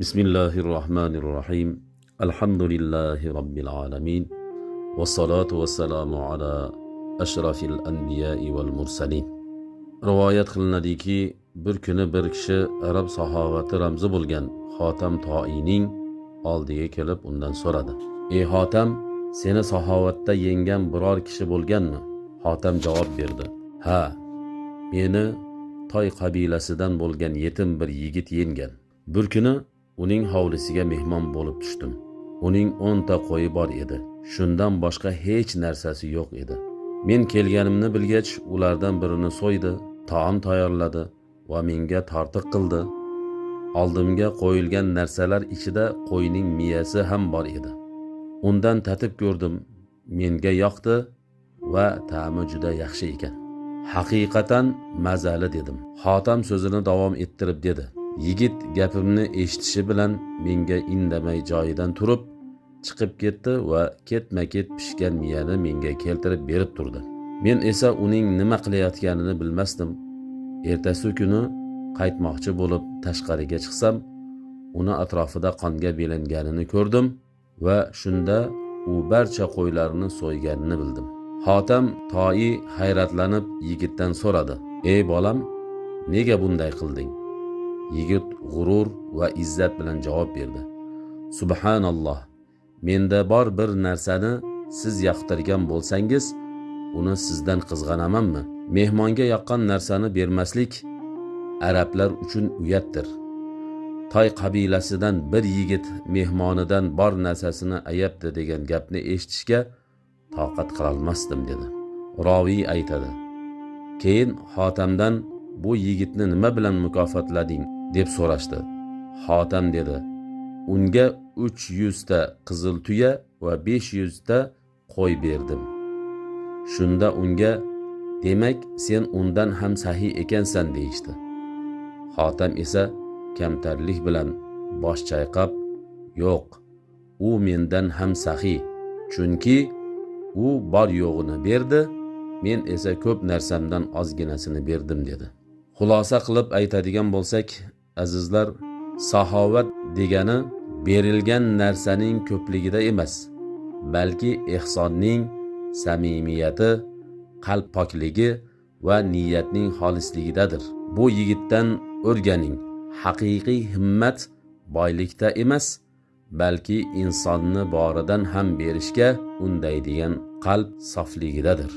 Bismillahirrahmanirrahim. Alhamdulillahi Rabbil alamin. Vassalatu vassalamu ala ashrafil anbiya'i wal mursalin. Rivoyat qilinadiki, bir kuni bir kishi arab sahovati ramzi bo'lgan Hotam Toining oldiga kelib undan so'radi: "Ey Hotam, seni sahovatda yengan biror kishi bo'lganmi?" Hotam javob berdi: "Ha, meni Toy qabilasidan bo'lgan yetim bir yigit yengan. Bir kuni uning hovlisiga mehmon bo'lib tushdim. Uning 10 ta qo'yi bor edi. Shundan boshqa hech narsasi yo'q edi. Men kelganimni bilgach, ulardan birini so'ydi, taom tayyorladi va menga tortiq qildi. Oldimga qo'yilgan narsalar ichida qo'yning miyasi ham bor edi. Undan tatib ko'rdim, menga yoqdi va ta'mi juda yaxshi ekan. Haqiqatan mazali" dedim. Hotam so'zini davom ettirib dedi: "Yigit gapimni eshitishi bilan menga indamay joyidan turib chiqib ketdi va ketma-ket pishgan miyani menga keltirib berib turdi. Men esa uning nima qilayotganini bilmasdim. Ertasi kuni qaytmoqchi bo'lib tashqariga chiqsam, uni atrofida qonga belanganini ko'rdim va shunda u barcha qo'ylarni so'yganini bildim." Hotam Toi hayratlanib yigitdan so'radi: "Ey bolam, nega bunday qilding?" Yigit g'urur va izzat bilan javob berdi: "Subhanalloh, menda bor bir narsani siz yoqtirgan bo'lsangiz, uni sizdan qizg'anamanmi? Mehmonga yoqqan narsani bermaslik arablar uchun uyatdir. Toy qabilasidan bir yigit mehmonidan bor narsasini ayabdi degan gapni eshitishga toqat qilolmasdim" dedi. Roviy aytadi: "Keyin Hotamdan bu yigitni nima bilan mukofotlading?" deb so'rashdi. Hotam dedi: "Unga 300 ta qizil tuya va 500 ta qo'y berdim." Shunda unga: "Demak, sen undan ham sahiy ekansan" deyishdi. Hotam esa kamtarlik bilan bosh chayqab: "Yo'q, u mendan ham sahiy, chunki u bor yo'g'ini berdi, men esa ko'p narsamdan ozginasini berdim" dedi. Xulosa qilib aytadigan bo'lsak, azizlar, saxovat degani berilgan narsaning ko'pligida emas, balki ehsonning samimiyati, qalb pokligi va niyatning xolisligidadir. Bu yigitdan o'rganing. Haqiqiy himmat boylikda emas, balki insonni boridan ham berishga undaydigan qalb sofligidadir.